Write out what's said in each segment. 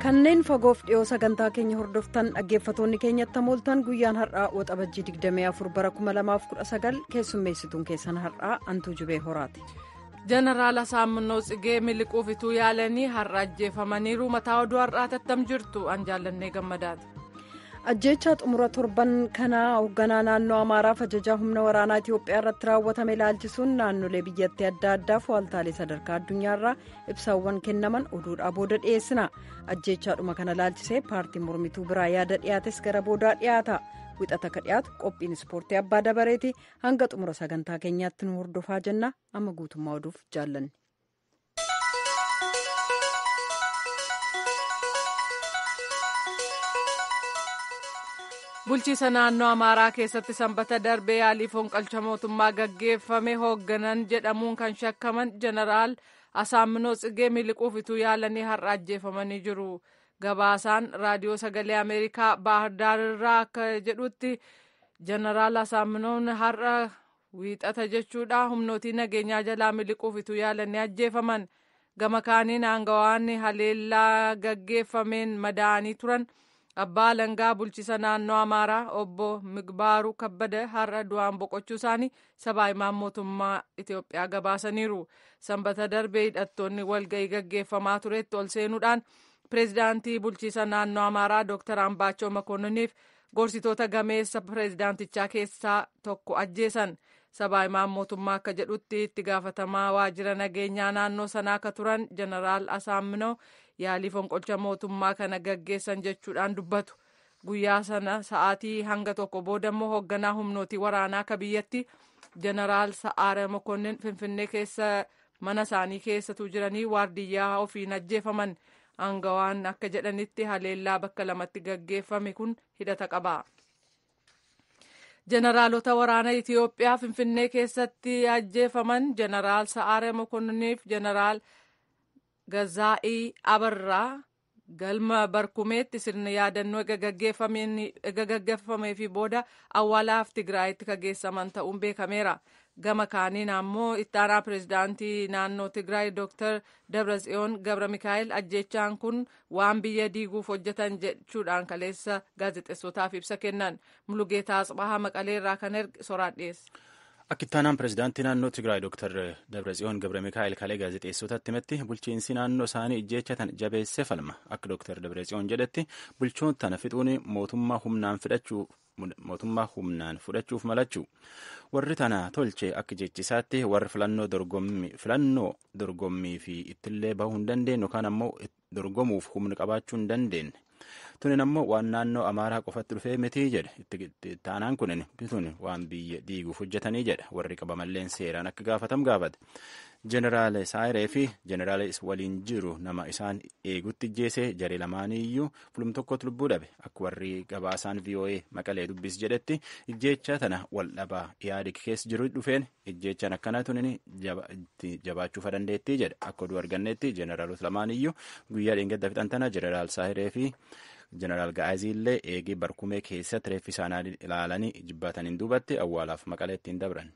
kanneen fagoof dhiyoo sagantaa keenya hordoftan dhaggeeffatoonni keenyatti mooltan guyyaan har'aa waxabajjii 24 bara 2019 keessummeessituun keessan har'aa Antuu Jubee Horaati. Jeneraal Asaaminoo Tsigee miliquuf ituu yaalanii har'a ajjeefamaniiru. Mataa oduu har'aa tattam jirtu an jaallannee gammadaati. Ajjeechaa xumura torban kanaa hoogganaa naannoo Amaaraaf ajajaa humna waraanaa Itiyoophiyaa irratti raawwatame ilaalchisuun naannolee biyyattii adda addaaf waaltaalee sadarkaa addunyaarraa ibsaawwan kennaman oduudhaa booda dhiyeessina. Ajjeechaadhuma kana ilaalchisee paartiin mormituu biraa yaada dhiyaates gara boodaa dhiyaata. Wixata ka dhiyaatu qophiin ispoortii abbaa dabareeti. Hanga xumura sagantaa keenyaatti nu hordofaa jenna. Amma guutummaa oduuf jaallanne. Bulchiisa naannoo Amaaraa keessatti sanbata darbee yaalii fonqolcha mootummaa gaggeeffame hoogganan jedhamuun kan shakkaman Jeneraal Asaaminoo Tsigee miliquuf ituu yaalanii har'a ajjeefamanii jiru. Gabaasaan raadiyoo sagalee Ameerikaa Baahirdaar irraa akka jedhutti Jeneraal Asaaminoon har'a wiixata jechuudha humnootii nageenyaa jalaa miliquuf ituu yaalanii ajjeefaman. Gama kaaniin aangawaan haleellaa gaggeeffameen madaa'anii turan. Abbaa alangaa bulchiisa naannoo Amaaraa obbo Migbaaru Kabbada har'a du'aan boqochuu isaanii sabaa himaan mootummaa Itiyoophiyaa gabaasaniiru. Sanbata darbee hidhattoonni walga'ii gaggeeffamaa turetti ol seenuudhaan pireezidaantii bulchiisa naannoo Amaaraa Dr. Ambaachoo Makonniiniif gorsitoota gameessa pireezidaantichaa keessaa tokko ajjeesan. Sabaa himaan mootummaa akka jedhutti itti gaafatamaa waajjira nageenyaa naannoo sanaa akka turan Jeneraal Asaaminoo yaalii fonqolcha mootummaa kana gaggeessan jechuudhaan dubbatu. Guyyaa sana sa'aatii hanga tokko boodammoo hoogganaa humnootii waraanaa akka biyyatti Jeneraal Sa'aare Mokonnin Finfinnee keessa mana isaanii keessatu jiranii waardiyyaa ofiin ajjeefaman. Aangawaan akka jedhanitti haleellaa bakka lamatti gaggeeffame kun hidhata qaba. Jeneraalota waraana Itiyoophiyaa Finfinnee keessatti ajjeefaman Jeneraal Sa'aare Mokonniniif Jeneraal Gazaa'ii Abarraa galma Barkumeetti sirna yaadannoo ega gaggeeffamee fi booda awwaalaaf Tigraayitti kageessaman ta'uun beekameera. Gama kaaniin ammoo ittaanaa pireezidaantii naannoo Tigraay Dr. Dabratsiyoon Gabra Mikaa'el ajjeechaan kun waan biyya diiguuf hojjetan jechuudhaan kaleessa gaazexeessotaaf ibsa kennan. Mulugeetaa Asbahaa Maqalee irraa kan erge soraan dhiyeesse. Akka ittaanaan pireezidaantii naannoo Tigraay Dr. Dabratsiyoon Gabra Mikaa'el kalee gaazexeessotatti himetti bulchiinsi naannoo isaanii ijjeecha tan jabeessee falma. Akka Dr. Dabratsiyoon jedhetti bulchoon tana fixuun mootummaa humnaan fudhachuuf malachuu warri tana tolche akka jechisaatti warri filannoo dorgommii fi ittillee bahuu hin dandeenye yookaan ammoo dorgomuuf humna qabaachuu hin dandeenye. Tunin ammoo waan naannoo Amaaraa qofatti dhufee miti jedhe itti taanaan kunin bituun waan biyya diiguuf hojjetanii jedha warri qabamalleen seeraan akka gaafatamu gaafate. Jeneraal Saayiree fi Jeneraal waliin jiru nama isaan eegutti ijjeesee jaree lamaaniyyuu fulum tokkotti lubbuu dhabe akka warri gabaasaan VOA Maqalee dubbis jedhetti ijjeecha tana wal dhabaa yaadi keessa jiru dhufeen ijjeechaan akkana tunin jabaachuufa dandeettii jedha akka oduu arganneetti Jeneraalota lamaaniyyuu guyyaa dheengadda fixan tana Jeneraal Saayiree fi Jeneraal Ga'aazii illee eegii Barkumee keessatti reeffi isaanii ilaalanii jibbaataniin duubatti awwaalaaf Maqaleetti hin dabran.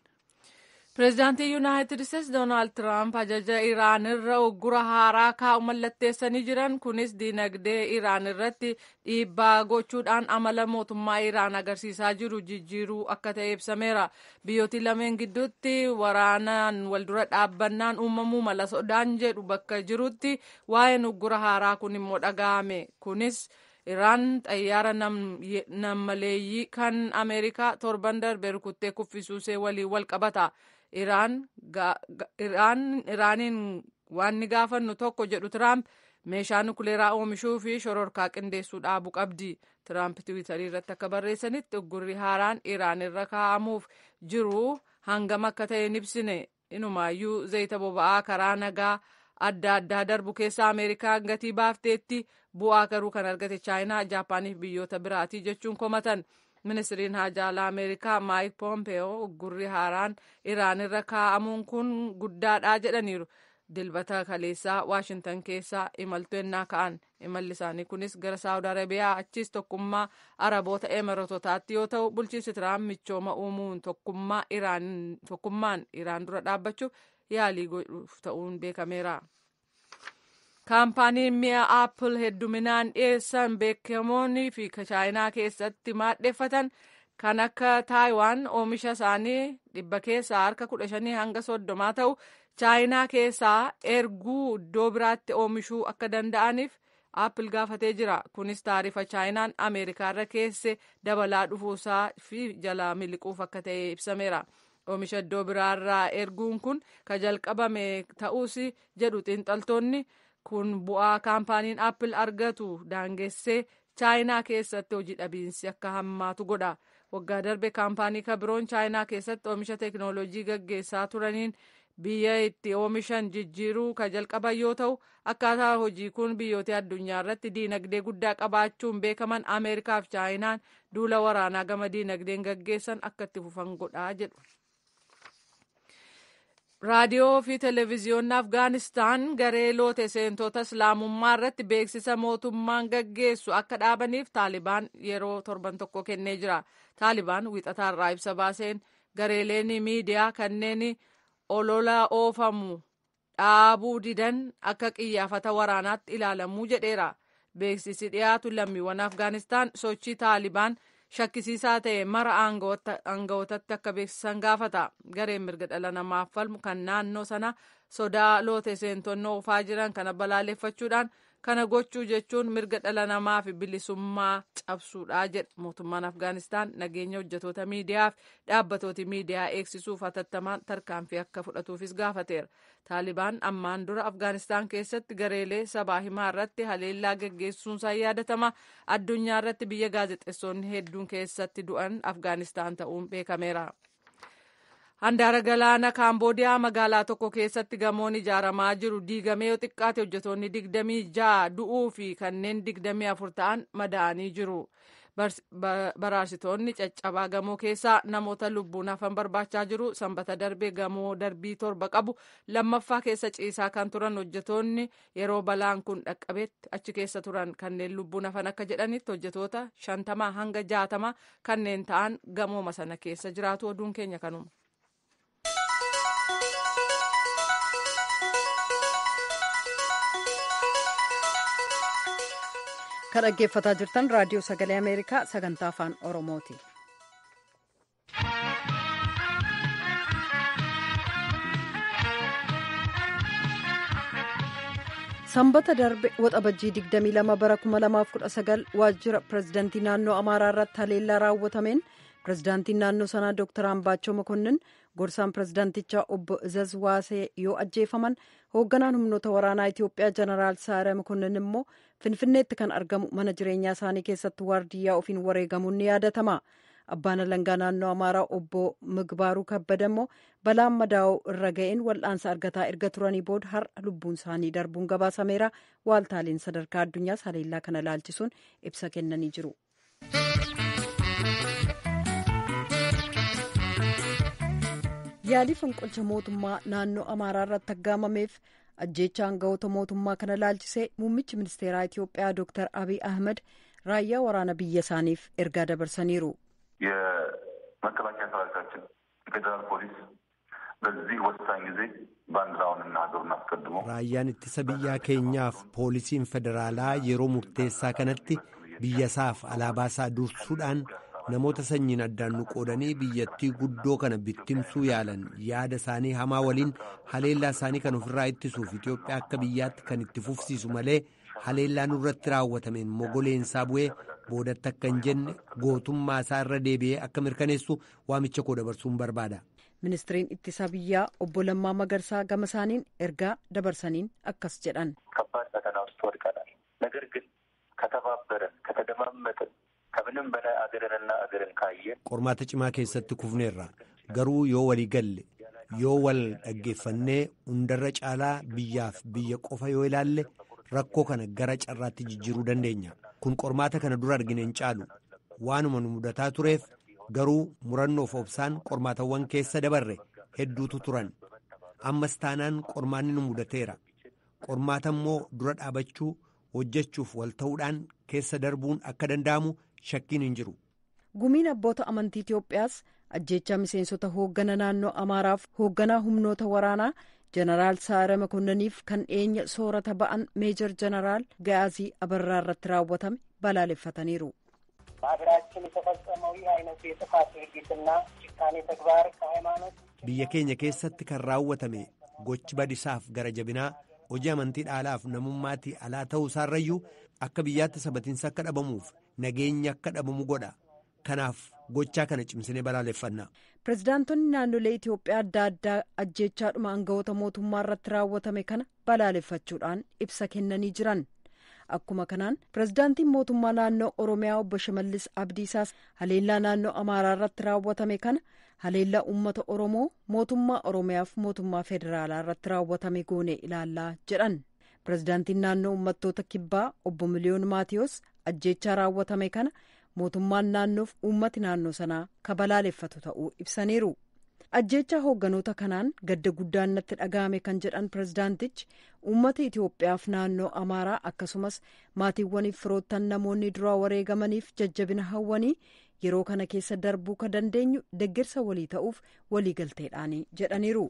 Pireezidaantii Yuunaayitid Isteetsi Doonaald Tiraamp ajaja Iraan irra uggura haaraa kaa'u mallatteessanii jiran kunis diinagdee Iraan irratti dhiibbaa gochuudhaan amala mootummaa Iraan agarsiisaa jiru jijjiiruu akka ta'e ibsameera. Biyyooti lameen gidduutti waraanaan waldura dhaabbannaan uumamuu mala sodaan jedhu bakka jirutti waa'een uggura haaraa kun immoo dhaga'ame. Kunis Iraan xayyaara nammaleeyyii kan Ameerikaa torban darbe rukuttee kuffisuusee waliin wal qabata. Iraaniin waan ni gaafannu tokko jedhu Tiraamp meeshaa nukuleeraa oomishuu fi shororkaa qindeessuu dhaabuu qabdi. Tiraamp tiwiitarii irratti akka barreessanitti uggurri haaraan Iraan irra kaa'amuuf jiru hangam akka ta'e hin ibsine. Inumaayyuu zayita boba'aa karaa nagaa adda addaa darbu keessa Ameerikaan gatii baafteetti bu'aa garuu kan argate Chaayinaa, Jaapaaniif biyyoota biraatii jechuun komatan. Ministiriin haajaa alaa Ameerikaa Maayik Poompeyoo uggurri haaraan Iraan irra kaa'amuun kun guddaadha jedhaniiru. Dilbata kaleessaa Waashintan keessaa imaltuu ennaa ka'an. Imalli isaanii kunis gara Saawud Arabiyaa achiis tokkummaa Araboota Emiratotaatti yoo ta'u bulchiinsi Tiraamp michooma uumuun tokkummaan Iraan dura dhaabbachuuf yaalii godhuuf ta'uun beekameera. kaampaaniin mi'a Apple hedduminaan dhiyeessan beekamoonni fi chaayinaa keessatti maadheeffatan kan akka Taayiwaan oomisha isaanii 100 keessaa harka 15 hanga 30 ta'u chaayinaa keessaa erguu iddoo biraatti oomishuu akka danda'aniif Apple gaafatee jira. Kunis taarifa chaayinaan Ameerikaarra keesse dabalaa dhufuusaa fi jalaa miliquuf akka ta'e ibsameera. Oomisha iddoo biraarraa erguun kun kan jalqabame ta'uus jedhu xiinxaltoonni kun bu'aa kaampaaniin Apple argatu daangessee chaayinaa keessatti hojii dhabiinsi akka hammaatu godha. Waggaa darbe kaampaanii kabiroon chaayinaa keessatti oomisha teekinooloojii gaggeessaa turaniin biyya itti oomishan jijjiiruu kan jalqaban yoo ta'u akkaataa hojii kun biyyoota addunyaa irratti diinagdee guddaa qabaachuun beekaman Ameerikaa fi chaayinaan duula waraanaa gama diinagdeen gaggeessan akka itti fufan godhaa jedhu. Raadiyoo fi televezyiyoonni Afgaanistaan garee loote seentota islaamummaa irratti beeksisa mootummaan gaggeessu akka dhaabaniif Taalibaan yeroo torban tokko kennee jira. Taalibaan wixataarraa ibsa baaseen gareeleen miidiyaa kanneen olola oofamu dhaabuu didan akka qiyyaafata waraanaatti ilaalamuu jedheera. Beeksisi dhiyaatu lammiiwwan Afgaanistaan sochii Taalibaan shakkisiisaa ta'e mara aangawootatti akka beeksisan gaafata. Gareen mirga dhala namaaf falmu kan naannoo sana sodaa loote seentonni oofaa jiran kana balaaleffachuudhaan kana gochuu jechuun mirga dhala namaa fi bilisummaa cabsuudha jedha. Mootummaan Afgaanistaan nageenya hojjetoota miidiyaa fi dhaabbatooti miidiyaa eegsisuuf hatattamaan tarkaanfii akka fudhatuufis gaafateera. Taalibaan ammaan dura Afgaanistaan keessatti gareelee sabaa himaa irratti haleellaa gaggeessuunsaa yaadatama. Addunyaa irratti biyya gaazexeessonni hedduun keessatti du'an Afgaanistaan ta'uun beekameera. Handaara galaana Kaamboodiyaa magaalaa tokko keessatti gamoon ijaaramaa jiru diigamee yoo xiqqaate hojjetoonni 26 du'uu fi kanneen 24 ta'an madaa'anii jiru. Baraarsitoonni caccabaa gamoo keessaa namoota lubbuun hafan barbaachaa jiru. Sanbata darbe gamoo darbii 7 qabu lammaffaa keessa ciisaa kan turan hojjetoonni yeroo balaan kun dhaqqabetti achi keessa turan kanneen lubbuun hafan akka jedhanitti hojjetoota 50 hanga 60 kanneen ta'an gamooma sana keessa jiraatu. Oduun keenya kanuma. Kan dhaggeeffataa jirtan raadiyoo sagalee Ameerikaa sagantaa afaan Oromooti. Sanbata darbe waxabajjii 22 bara 2019 waajjira pirezidaantii naannoo Amaaraa irratti haleellaa raawwatameen pirezidaantiin naannoo sanaa Dr. Ambaachoo Mokonnin gorsaan pirezidaantichaa obbo Izaz Waasee yoo ajjeefaman hoogganaan humnoota waraanaa Itiyoophiyaa Jeneraal Saare Mokonnin immoo Finfinneetti kan argamu mana jireenyaa isaanii keessatti waardiyyaa ofiin wareegamuun ni yaadatama. Abbaan alangaa naannoo Amaaraa obbo Migbaaruu Kabbada immoo balaan madaa'uu irra ga'een wal'aansa argataa erga turanii booda har'a lubbuun isaanii darbuun gabaasameera. Waaltaaleen sadarkaa addunyaas haleellaa kana ilaalchisuun ibsa kennanii jiru. Yaalii fonqolcha mootummaa naannoo Amaaraa irratti aggaamameef ajjeechaa aangawoota mootummaa kana ilaalchisee muummichi ministeeraa Itiyoophiyaa Dr. Abiy Ahmed raayyaa waraana biyya isaaniif ergaa dabarsaniiru. የመከላከያ ሰራዊታችን የፌዴራል ፖሊስ በዚህ ወሳኝ ጊዜ ባንዲራውንና ሀገሩን አስቀድሞ raayyaan ittisa biyyaa keenyaaf poolisiin federaalaa yeroo murteessaa kanatti biyyasaaf alaabaasaa dursuudhaan namoota sanyiin addaan nu qoodanii biyyattii guddoo kana bittimsuu yaalan yaada isaanii hamaa waliin haleellaa isaanii kan ofirraa ittisuuf Itiyoophiyaa akka biyyaatti kan itti fufsiisu malee haleellaa nurratti raawwatameen mogoleensaa bu'ee boodatti akka hin jenne gootummaa isaa irra deebi'ee akka mirkaneessu waamicha koo dabarsuun barbaada. Ministiriin ittisa biyyaa obbo Lammaa Magarsaa gama isaaniin ergaa dabarsaniin akkas jedhan. ከባድ ፈተና ውስጥ ወድቀናል። ነገር ግን ከተባበረን ከተደማመጥን ከምንም በላይ አገርንና አገርን ካየን qormaata cimaa keessatti kufneerra garuu yoo walii galle yoo wal dhaggeeffannee hundarra caalaa biyyaaf biyya qofa yoo ilaalle rakkoo kana gara carraatti jijjiiruu dandeenya. Kun qormaata kana dura argine hin caalu waanuma nu mudataa tureef garuu murannoof obsaan qormaatawwan keessa dabarre hedduutu turan. Ammas taanaan qormaanni nu mudateera. Qormaata immoo dura dhaabachuu hojjechuuf wal ta'uudhaan keessa darbuun akka danda'amu shakkiin hin jiru. Gumiin abboota amantii Itiyoophiyaas ajjeechaa miseensota hooggana naannoo Amaaraaf hoogganaa humnoota waraanaa jeneraal Saare Makonnaniif kan dhiyeenya soorata ba'an meejor jeneraal Gaazii Abarraa irratti raawwatame balaaleffataniiru. በሀገራችን የተፈጸመው ይህ አይነቱ የጥፋት ድርጊትና ጭካኔ ተግባር ከሃይማኖት biyya keenya keessatti kan raawwatame gochi badisaaf gara jabinaa hojii amantii dhaalaaf namummaatii alaa ta'uu isaarrayyuu akka biyyaatti sabatiinsa akka dhabamuuf nageenya akka dhabamu godha. Kanaaf gochaa kana cimsinee balaaleffanna. Pireezidaantonni naannolee Itoophiyaa adda addaa ajjeechaadhuma aangawoota mootummaa irratti raawwatame kana balaaleffachuudhaan ibsa kennanii jiran. Akkuma kanaan pireezidaantiin mootummaa naannoo Oromiyaa obbo Shimallis Abdiisaas haleellaa naannoo Amaaraa irratti raawwatame kana haleellaa uummata Oromoo mootummaa Oromiyaaf mootummaa federaalaa irratti raawwatame goone ilaallaa jedhan. Pireezidaantiin naannoo uummattoota kibbaa obbo Miliyoon Maatiyos ajjeechaa raawwatame kana mootummaan naannoof uummati naannoo sanaa balaaleffatu ta'uu ibsaniiru. Ajjeechaa hoogganoota kanaan gadda guddaan natti dhaga'ame kan jedhan pireezidaantichi uummata Itoophiyaaf naannoo Amaaraa akkasumas maatiiwwaniif firoottan namoonni duraa wareegamaniif jajjabina hawwanii yeroo kana keessa darbuu ka dandeenyu deeggarsa walii ta'uuf waliigalteedhaanii jedhaniiru.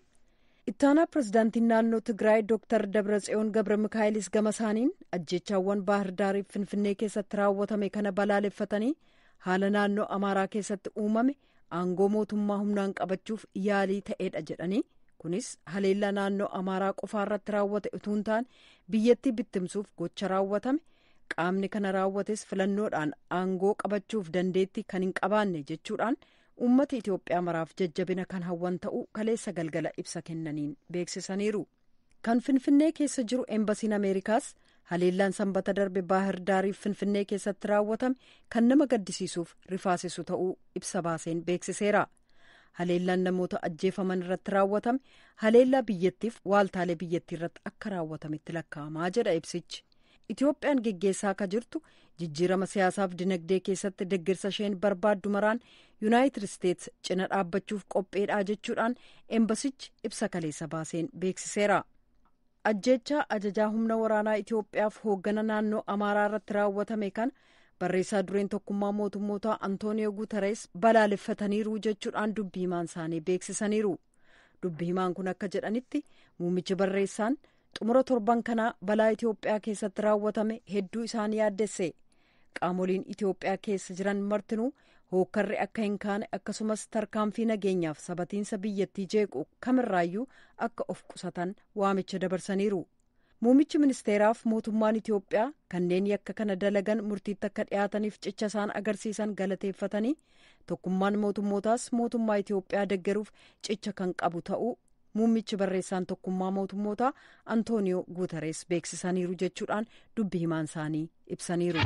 Ittaanaa pireezidaantiin naannoo Tigraay Dr. Dabratsiyoon Gabra Mikaa'ilis gama isaaniin ajjeechaawwan Baahir Daariif Finfinnee keessatti raawwatame kana balaaleffatanii haala naannoo Amaaraa keessatti uumame aangoo mootummaa humnaan qabachuuf yaalii ta'eedha jedhanii kunis haleellaa naannoo Amaaraa qofaarratti raawwate utuu hin taane biyyattii bittimsuuf gocha raawwatame qaamni kana raawwates filannoodhaan aangoo qabachuuf dandeettii kan hin qabaanne jechuudhaan uummata Itoophiyaa maraaf jajjabina kan hawwan ta'uu kaleessa galgala ibsa kennaniin beeksisaniiru. Kan Finfinnee keessa jiru Eembasiin Ameerikaas haleellaan sanbata darbe Baahir Daariif Finfinnee keessatti raawwatame kan nama gaddisiisuuf rifaasisu ta'uu ibsa baaseen beeksiseera. Haleellaan namoota ajjeefaman irratti raawwatame haleellaa biyyattiif waaltaalee biyyattii irratti akka raawwatametti lakkaa'amaa jedha ibsichi. Itoophiyaan geggeessaa akka jirtu jijjiirama siyaasaaf dinagdee keessatti deeggarsa isheen barbaaddu maraan Yuunaayitid Isteets cina dhaabbachuuf qopheedhaa jechuudhaan Eembasichi ibsa kaleessa baaseen beeksiseera. Ajjeechaa ajajaa humna waraanaa Itoophiyaaf hooggana naannoo Amaaraa irratti raawwatame kana barreessaa dureen tokkummaa mootummootaa Antooniyoo Guutarees balaaleffataniiru jechuudhaan dubbii himaan isaanii beeksisaniiru. Dubbii himaan kun akka jedhanitti muummichi barreessaan xumura torban kanaa balaa Itoophiyaa keessatti raawwatame hedduu isaanii yaaddesse. Qaamoliin Itoophiyaa keessa jiran martinuu hookkarri akka hin kaane akkasumas tarkaanfii nageenyaaf sabatiinsa biyyattii jeequ kamirraayyuu akka of qusatan waamicha dabarsaniiru. Muummichi ministeeraaf mootummaan Itoophiyaa kanneen yakka kana dalagan murtiitti akka dhiyaataniif cicha isaan agarsiisan galateeffatanii tokkummaan mootummootaas mootummaa Itoophiyaa deeggaruuf cicha kan qabu ta'uu muummichi barreessaan tokkummaa mootummootaa Antooniyoo Guutarees beeksisaniiru jechuudhaan dubbii himaan isaanii ibsaniiru.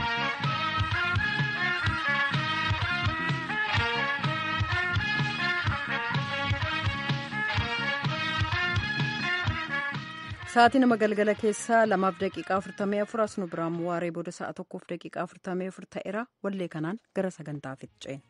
Sa'aatii nama galgala keessaa 2:44 as nu biraan waaree booda sa'a 1:44 ta'eera wallee kanaan gara sagantaaf ceena.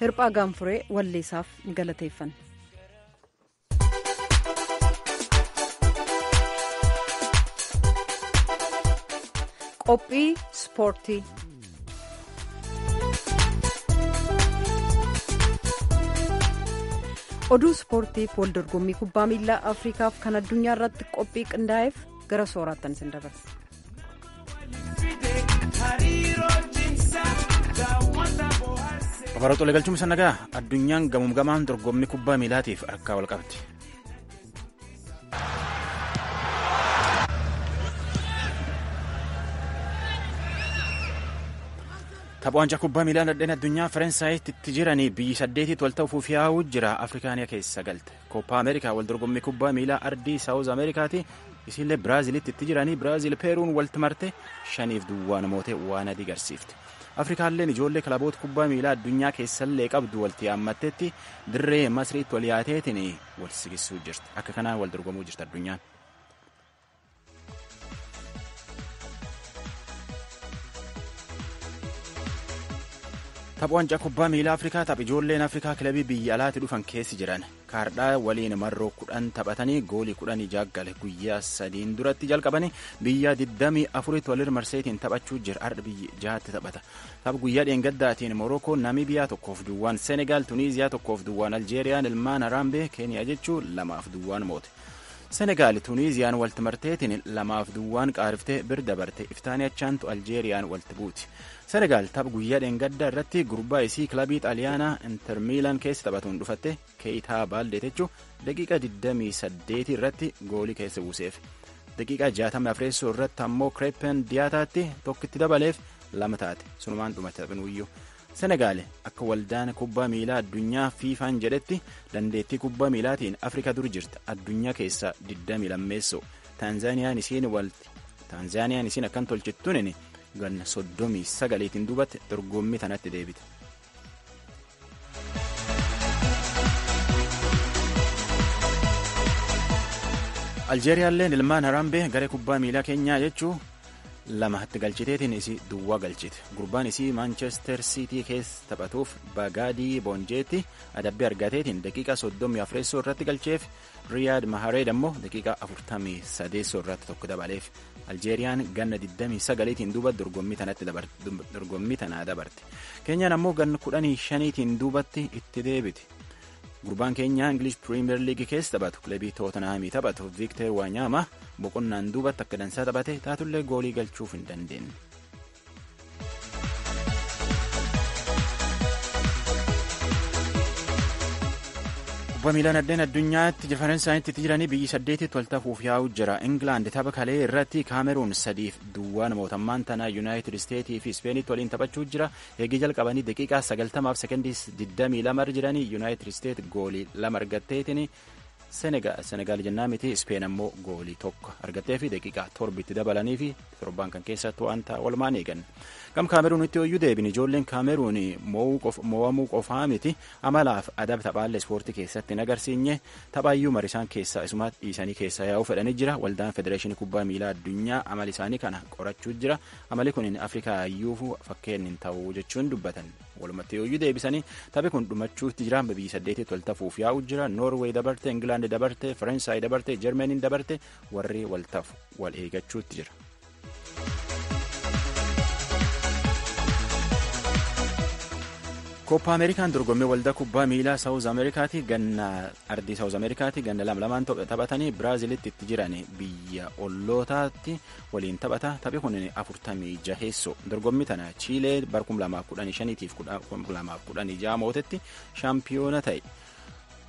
hirphaa gaanfuree walleessaaf galateeffanna. qophii ispoortii. oduu ispoortiif waldorgommii kubbaa miilaa afriikaaf kan addunyaa irratti qophii qindaa'eef gara sooraattan isin dabarsa. Babaroo Xolee galchuun sannagaa addunyaan gamuun dorgommii kubbaa miilaatiif harkaa wal qabdi. Tapha waancaa kubbaa miilaa nadheen addunyaa Faransaayiti itti jiranii biyyi 8 wal ta'uuf yaa'uu jira. Afrikaaniyaa keessa galte. Koppaa Ameerikaa wal dorgommii kubbaa miilaa ardii Saawuz Ameerikaati. Isillee Biraazilitti itti jiranii Biraazil Peeruun walti marte 5-2 mootee waan adii garsiifte. Afrikaalleen ijoollee kilaboota kubbaa miilaa addunyaa keessallee qabdu walti yaammattetti dirree Masriitti wal yaateetiin wal sigisuu jirti. Akka kanaan wal dorgomuu jirti addunyaan. Tapha waancaa kubbaa miilaa Afrikaa tapha ijoolleen Afrikaa kilabii biyya alaatti dhufan keessi jiran kaardhaa waliin marroo 10 taphatanii goolii 10 jaaggale guyyaa 3 duratti jalqabanii biyya 24 walir marseetiin taphachuu jira. Har'a biyyi 6 taphata. Tapha guyyaa dheengaddaatiin Morookoo Namibiyaa 1-2, Senegaal Tuniiziyaa 1-2, Aljeeriyaan ilmaan Haraambee Keeniyaa jechuu 2-2 moote. Senegaal Tuniiziyaan walti marteetiin 2-2 qaariftee bir dabarte. Iftaanii achaantu Aljeeriyaan walti buuti. Senegaal tapha guyyaa dheengaddaa irratti gurbaa isii kilabii xaaliyaanaa Inter Miilaan keessa taphatuun dhufatte Keeyitaa Baaldee jechuun daqiiqa 28 irratti goolii keessa buuseef. Daqiiqa 64 irratti ammoo Kireepen Diyaataatti tokkitti dabaleef 2 taate. Sunumaan dhumate taphinuyyuu. Senegaal akka waldaan kubbaa miilaa addunyaa fiifaan jedhetti dandeettii kubbaa miilaatiin Afrikaa dur jirti. Addunyaa keessaa 22. Taanzaaniyaan isiin akkan tolchittuun ganna 39tiin duubatti dorgommii tanatti deebite. Aljeeriyaalleen ilmaan Haraambee garee kubbaa miilaa keenyaa jechuu 2 galchiteetiin isii duwwaa galchite. Gurbaan isii Maanchestar Siitii keessa taphatuuf Bagaadii Boonjeetti adabbii argateetiin daqiiqa 34 irratti galcheef. Riyaad Mahareed ammoo daqiiqa 43 irratti tokko dabaleef. Aljeeriyaan ganna 29tiin duuba dorgommii tanaa dabarte. Keenyaan ammoo ganna 15tiin duubatti itti deebite. Gurbaan keenyaa English Premier League keessa taphatu kilabii Tootanhaamii taphatu Victor Wanyama boqonnaan duubatti akka dansaa taphate taatullee goolii galchuuf hin dandeenye. Kubbaa miilaa nadheen addunyaatti Faransaayiti itti jiranii biyyi 8 wal ta'uuf yaa'uu jira. England tapha kalee irratti Kaameruun 3-2 mootummaan tanaa Yuunaayitid Isteetii fi Ispeenitti waliin taphachuu jira. Eegii jalqabanii daqiiqaa 90 fi sekondii 22 jiranii Yuunaayitid Isteet goolii 2 argatteetiin Senegaal jennaa miti Ispeen ammoo goolii 1 argattee fi daqiiqaa 7 dabalanii fi torbaan kan keessatti wanta walumaan eegan. Gam Kaameruunitti hoyyuu deebin ijoolleen Kaameruun mo'amuu qofaa miti amalaaf adaba taphaalee ispoortii keessatti hin agarsiinye taphaayyuu marisaan keessaa isuma dhiisanii keessaa yaa'uu fedhanii jira. Waldaan Federeeshinii Kubbaa Miilaa Addunyaa amali isaanii kana qorachuu jira. Amali kun Afrikaa iyyuu fakkeen hin ta'u jechuun dubbatan. Walumatti hoyyuu deebisanii taphi kun dhumachuutti jira. Biyyi 8 wal ta'uuf yaa'uu jira. Noorweey dabarte, Ingilaand dabarte, Faransaay dabarte, Jarmaniin dabarte warri wal ta'u wal eegachuutti jira. Koppaa Ameerikaan dorgommii waldaa kubbaa miilaa Saawuz Ameerikaati ardii Saawuz Ameerikaati ganna 2 taphatanii Biraazilitti itti jiran biyya ollootaatti waliin taphata. Taphi kun 46 dorgommii tana Chiilee bara 2015 fi 2016 mootetti shaampiyoona ta'e.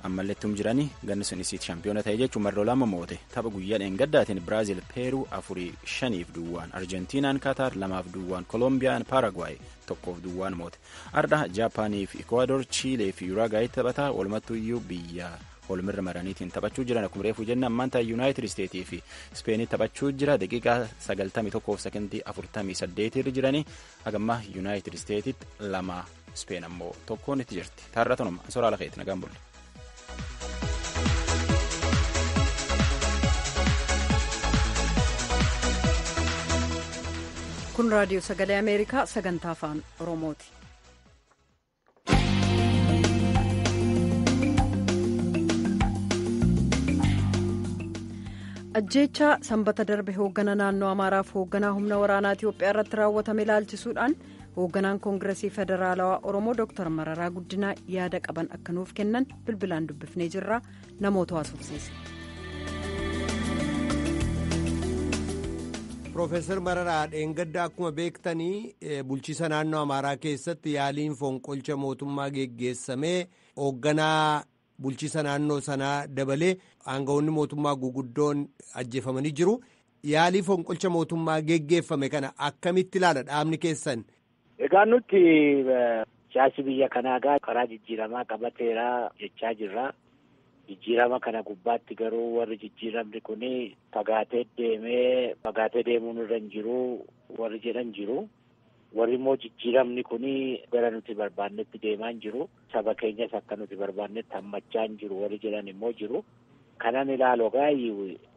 Ammalleettum jiranii ganni sun isiitti shaampiyoona ta'e jechuun marroo 2 moote. Tapha guyyaa dheengaddaatiin Biraazil Peeruu 4-5 Arjentiinaan Kaataar 2-2 Kolombiyaan Paaragwaay 1-2 moote. Ardha Jaapaanii fi Ikwaador Chiilee fi Yuraagaayitti taphataa walumattuu iyyuu biyya walmirra maraniitiin taphachuu jiran akkuma reefuu jenna ammaanta Yuunaayitid Isteetii fi Ispeenii taphachuu jira. Daqiiqaa 91 fi sekondii 48 irra jiranii hagamma Yuunaayitid Isteetitti 2 Ispeen ammoo 1 itti jirti. Taarratanuma soraa lafeetti nagaan bulle. Kun raadiyoo sagalee Ameerikaa sagantaa afaan Oromooti. ajjeechaa sanbata darbe hoogganaa naannoo amaaraaf hoogganaa humna waraanaa Itiyoophiyaa irratti raawwatame ilaalchisuudhaan hoogganaan koongiresii federaalawaa oromoo Dr. Mararaa Guddinaa yaada qaban akka nuuf kennan bilbilaan dubbifnee jirra. Namoota haasofsiise. Profeesar Mararaa dheengadda akkuma beektanii bulchiisa naannoo amaaraa keessatti yaaliin fonqolcha mootummaa geggeessamee hoogganaa bulchiisa naannoo sanaa dabalee aangawoonni mootummaa guguddoon ajjeefamanii jiru. Yaalii fonqolcha mootummaa geggeeffame kana akkamitti ilaala dhaabni keessan? Egaa nuti siyaasi biyya kanaa karaa jijjiiramaa qabateera jechaa jirra. Jijjiirama kana gubbaatti garuu warri jijjiiramni kun fagaatee deemuun irra hin jiru warri jedhan jiru. Warri immoo jijjiiramni kun gara nuti barbaannetti deemaa hin jiru. Saba keenyas akka nuti barbaannetti hammachaa hin jiru warri jedhan immoo jiru. Kanan ilaalu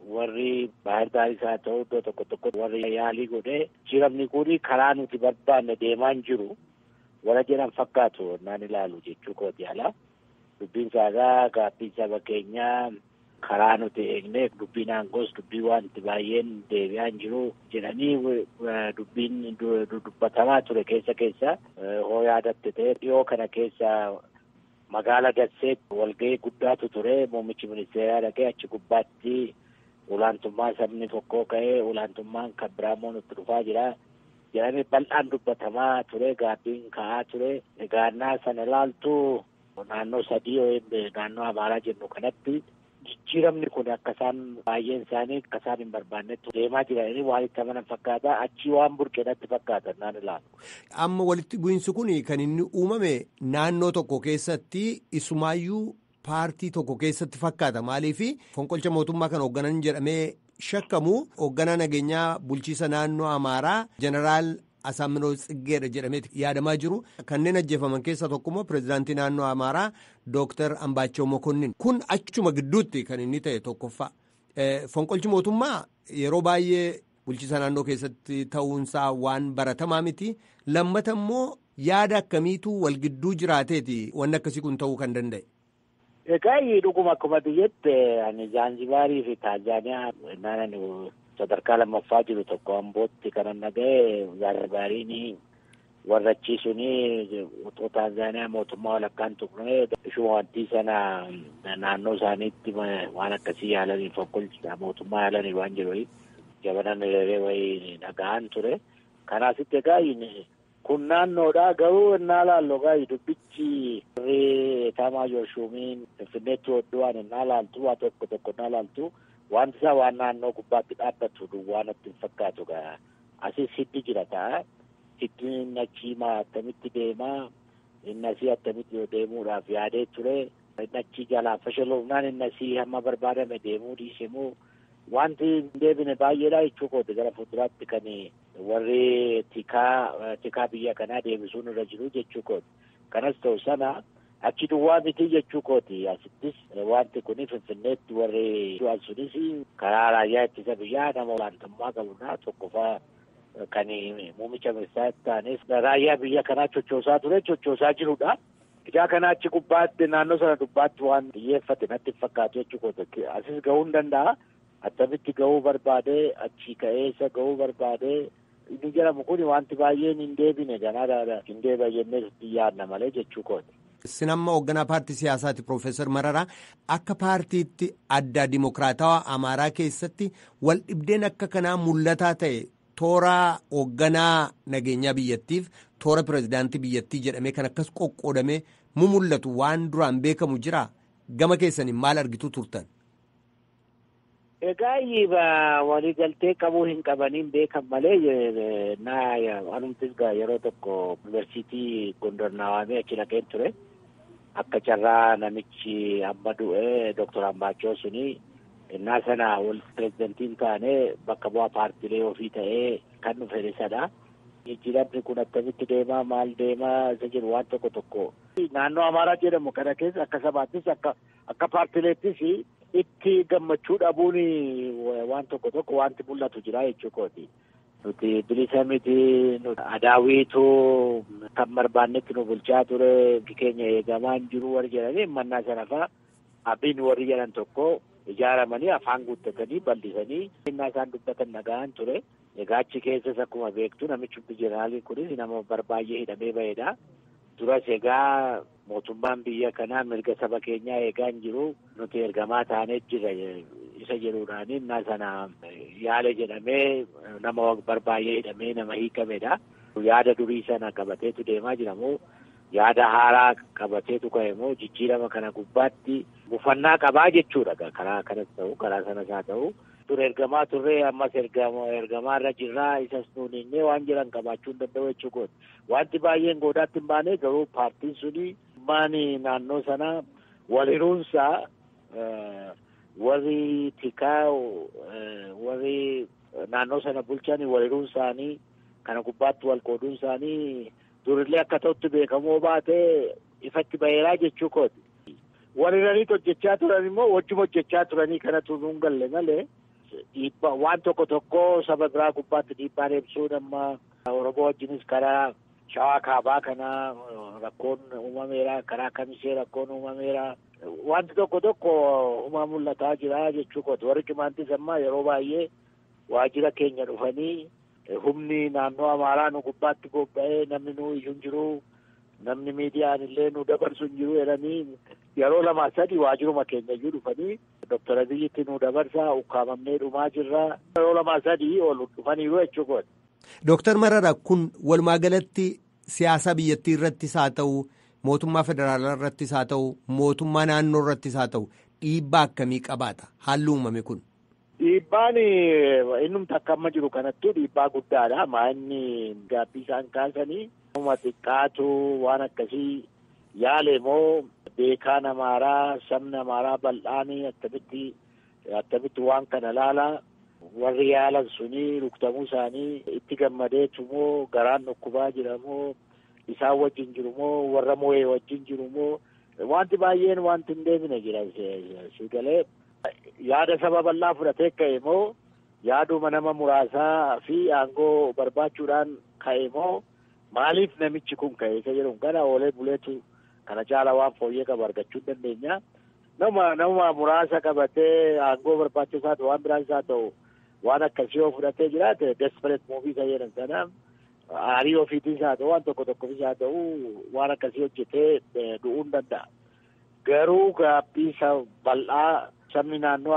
warri baay'ee baaris haa ta'u iddoo tokko tokko warri yaalii godhee jijjiiramni kun karaa nuti barbaanne deemaa hin jiru. Warra jedhan fakkaatu naan ilaalu jechuu kooti alaa. Dubbiin saagaa gaabbiin saba keenyaa karaa nuti eegne dubbiin aangoos dubbii wanti baay'een deebi'aa hin jiru jedhanii dubbiin dubbatamaa ture keessa hoo yaadatte ta'e dhiyoo kana keessa magaala Dasseetti walgahii guddaatu ture. Muummichi ministeeraa dhaqee achi gubbaatti olaantummaa sabni tokkoo ka'ee olaantummaan kan biraamoo nutti dhufaa jira jedhamee bal'aan dubbatamaa ture. Gaabbiin ka'aa ture. Egaannaa sana ilaaltu naannoo sadii naannoo amaaraa jennu kanatti jijjiiramni kun akkasaan baay'een isaanii akkasaan hin barbaannetti deemaa jiranii waan itti amanan fakkaata. Achii waan burqeenatti fakkaata naan ilaalu. Amma walitti bu'iinsi kun kan inni uumame naannoo tokko keessatti isumaayyuu paartii tokko keessatti fakkaata. Maaliif fonqolcha mootummaa kan hoogganan jedhamee shakkamu hoogganaa nageenyaa bulchiisa naannoo amaaraa jeneraal Asaaminoo Tsiggeedha jedhameeti yaadamaa jiru. Kanneen ajjeefaman keessaa tokkommoo pireezidaantii naannoo amaaraa Dooktar Ambaachoo Mokonnin. Kun achuma gidduutti kan inni ta'e tokkoffaa. Fonqolchi mootummaa yeroo baay'ee bulchiisa naannoo keessatti ta'uunsaa waan baratamaa miti. Lammata immoo yaada akkamiitu wal gidduu jiraateeti wanni akkasii kun ta'uu kan danda'e. Egaa dhuguma akkuma biyyatti ani Zaanzibaarii fi Taanzaaniyaa naannoo sadarkaa lammaffaa jiru tokko Ambootti kanan dhaga'e Zaanzibaariin warra achiisuun utoo Taanzaaniyaa mootummaa walakkaan tuqnee ishuma wantii sana naannoo isaaniitti waan akkasii yaalanii fonqolcha mootummaa yaalanii waan jiru jabanan ilaalee wayii dhaga'an ture. Kanaasitti egaa kun naannoodha garuu innaa laallu dubbichi warri Taamaajoor Shuumiin Finfinneetti hodhuwaan innaa laaltu waa tokko innaa laaltu wanti isaa waan naannoo gubbaatti dhaabbatu duwwaan itti fakkaatu gaa asis hiddi jira ta'a. Hiddi inni achii attamitti deemaa inni asii attamitti deemuudhaaf yaadee ture inni achii jalaa fashaloofnaan inni asii hamma barbaadame deemuu dhiisemuu wanti hin deebine baay'eedha jechuu kooti gara fuulduraatti kan warri tikaa biyya kanaa deebisuun irra jiru jechuu kooti. Kanas ta'u sana achi duwwaa miti jechuu kooti. Asittis wanti kun Finfinneetti warri du'an sunis karaa raayyaa ittisa biyyaa nama olaantummaa qabudha. Tokkoffaa kan muummicha ministeeraa ta'anis raayyaa biyya kanaa sochoosaa jirudha. Ijaa kana achi gubbaatti naannoo sana dubbaatti waan xiyyeeffate natti fakkaatu jechuu kooti. Asis gahuu hin danda'a. Attamitti gahuu barbaade achi ka'eessa gahuu barbaade inni jedhamu kun wanti baay'een hin deebine ganaadha. Hin deebi'a jennee yaadna malee jechuu kooti. Isin amma hoogganaa paartii siyaasaati Profeesar Mararaa akka paartiitti adda dimokiraatawaa Amaaraa keessatti wal dhibdeen akka kanaa mul'ataa ta'e toora hoogganaa nageenyaa biyyattiif toora pireezidaantii biyyattii jedhamee kan akkas qoqqoodamee mul'atu waan duraan beekamu jira gama keessaniin maal argitu turtan? Egaa waliigaltee qabuu hin qabaniin beekan malee anumtis yeroo tokko yuunivarsiitii Gondor naawamee achi dhaqeen ture. Akka carraa namichi amma du'e Dr. Ambaachoo suni innaa sana wal pireezidantiin taane bakka bu'aa paartiilee ofii ta'ee kan dhufe isadha. Jijjiiramni kun akkamitti deemaa maal deemaa isa jiru waan tokko naannoo Amaaraa jedhamu kana keessa akka sabaattis akka paartiileettis itti gammachuu dhabuun waan tokko wanti mul'atu jira jechuu kooti. Nuti bilisa miti adaawiitu kan barbaannetti nu bulchaa ture keenya eegamaa hin jiru warri jedhanii mannaa sana fa'aa abbiin warri jedhan tokko ijaaramanii afaan guuttatanii bal'isanii innaa isaan dubbatan nagaan ture. Egaa achi keessas akkuma beektu namichi jeneraaliin kunis nama barbaay'ee hidhamee ba'edha. Duras egaa mootummaan biyya kanaa mirga saba keenyaa eegaa hin jiru nuti ergamaa taanee jira isa jedhuudhaan innaa sana yaala jedhamee nama barbaay'ee hidhamee nama hiikamedha. Yaada durii sana qabateetu deemaa jira moo yaada haaraa qabateetu ka'e moo jijjiirama kana gubbaatti mufannaa qabaa jechuudha. Karaa kanas ta'u karaa sanas haa ta'u. Dur ergamaa turree ammas ergamaarra jirraa isas nuuninnee waan jiran qabaachuu hin danda'u jechuudha. Wanti baay'een goodaatti hin baane garuu paartiin suni maani naannoo sana waliruunsaa warri tikaa warri naannoo sana bulchan waliruunsaanii kana gubbaatti wal qooduun isaanii durillee akka ta'utti beekamoo baatee ifatti baheeraa jechuu kooti. Waliranii hojjechaa turan immoo wajjuma hojjechaa turanii kanatu nuun galle malee dhiibbaa waan tokko saba biraa gubbaatti dhiibbaan ibsuu amma Oromoo wajjinis karaa Shawaa Kaabaa kana rakkoon uumameera, karaa Kamisee rakkoon uumameera. Wanti tokko uumaa mul'ataa jira jechuu kooti. Warri cimaantis amma yeroo baay'ee waajjira keenya dhufanii humni naannoo Amaaraa nu gubbaatti bobba'ee namni nu iyyuu hin jiru, namni miidiyaan illee nu dabarsu hin jiru jedhanii yeroo lama sadi waajjiruma keenya iyyuu dhufanii Dr. Abiyyitti nu dabarsaa ukkaamamnee dhumaa jirra. Yeroo lama sadi ol dhufaniiru jechuudha. Dooktar Mararaa kun walumaa galatti siyaasa biyyattii irrattis haa ta'u mootummaa federaalaa irrattis haa ta'u mootummaa naannoo irrattis haa ta'u dhiibbaa akkamii qabaata haalli uumame kun? Dhiibbaan innumti akka amma jiru kanattuu dhiibbaa guddaadha. Maa'inni gaabbii isaan kaasanii xiqqaatu waan akkasii yaale moo beekaan Amaaraa sabni Amaaraa bal'aanii attamitti waan kana laala warri yaalan suni rukutamuu isaanii itti gammadeetu moo garaan dhukkubaa jira moo isaan wajjin jiru moo warra moo'ee wajjin jiru moo wanti baay'een wanti hin deemine jira sigalee. Yaada saba bal'aa fudhatee ka'e moo yaaduma nama muraasaa fi aangoo barbaachuudhaan ka'e moo maaliif namichi kun ka'e isa jedhuun kana oolee buleetu kana caala waan fooyyee qabu argachuu dandeenya. Nama muraasa qabatee aangoo barbaachisaa waan biraas haa ta'u waan akkasii yoo fudhatee jiraate desperate movie isa jedhan sana aarii ofiitis haa ta'u waan tokkofis haa ta'u waan akkasii hojjetee du'uu hin danda'a. Garuu gaabbii bal'aa sabni naannoo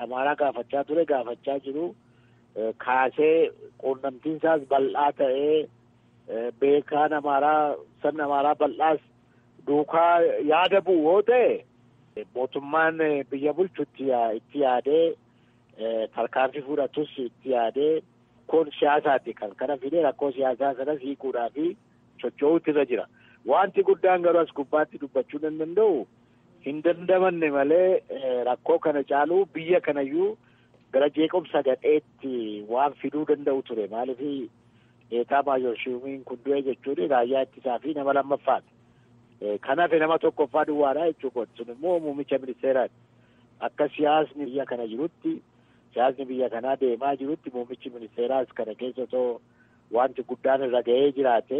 Amaaraa gaafachaa ture gaafachaa jiru kaasee quunnamtiin isaas bal'aa ta'ee beekaan Amaaraa sabni Amaaraa bal'aas duukaa yaada bu'u yoo ta'e mootummaan biyya bulchu itti yaadee tarkaanfii fudhatus itti yaadee kun siyaasaati kan kana fidee rakkoo siyaasaa sanas hiikuudhaa fi socho'uutu irra jira. Wanti guddaan garuu as gubbaatti dubbachuu hin danda'u hin dandamanne malee rakkoo kana caaluu biyya kanayyuu gara jeequmsa gadheetti waan fiduu danda'u ture. Maaliif eetaa maayoor Shiimiin kun du'e jechuun raayyaa ittisaa fi nama lammaffaati. Kanaaf nama tokkoffaa duwwaadha jechuudha. Sun immoo muummicha ministeeraati. Akka siyaasni biyya kana jirutti siyaasni biyya kanaa deemaa jirutti muummichi ministeeraas kana keessa otoo wanti guddaan irra ga'ee jiraate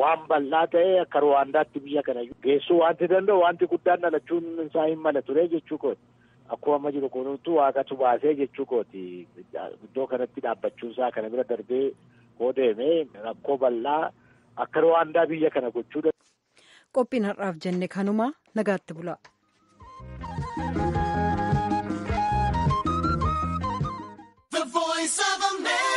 waan bal'aa ta'e akka Ruwaandaatti biyya kana geessuu wanti danda'u wanti guddaan dhalachuun isaa hin mala ture jechuu kooti. Akkuma amma jiru kunuutu waaqatu baasee jechuu kooti. Iddoo kanatti dhaabbachuun isaa kana bira darbee hoo deemee rakkoo bal'aa akka Ruwaandaa biyya kana gochuu danda'u. Qophiin har'aaf jenne kanuma nagaatti bulaa. The Voice of America.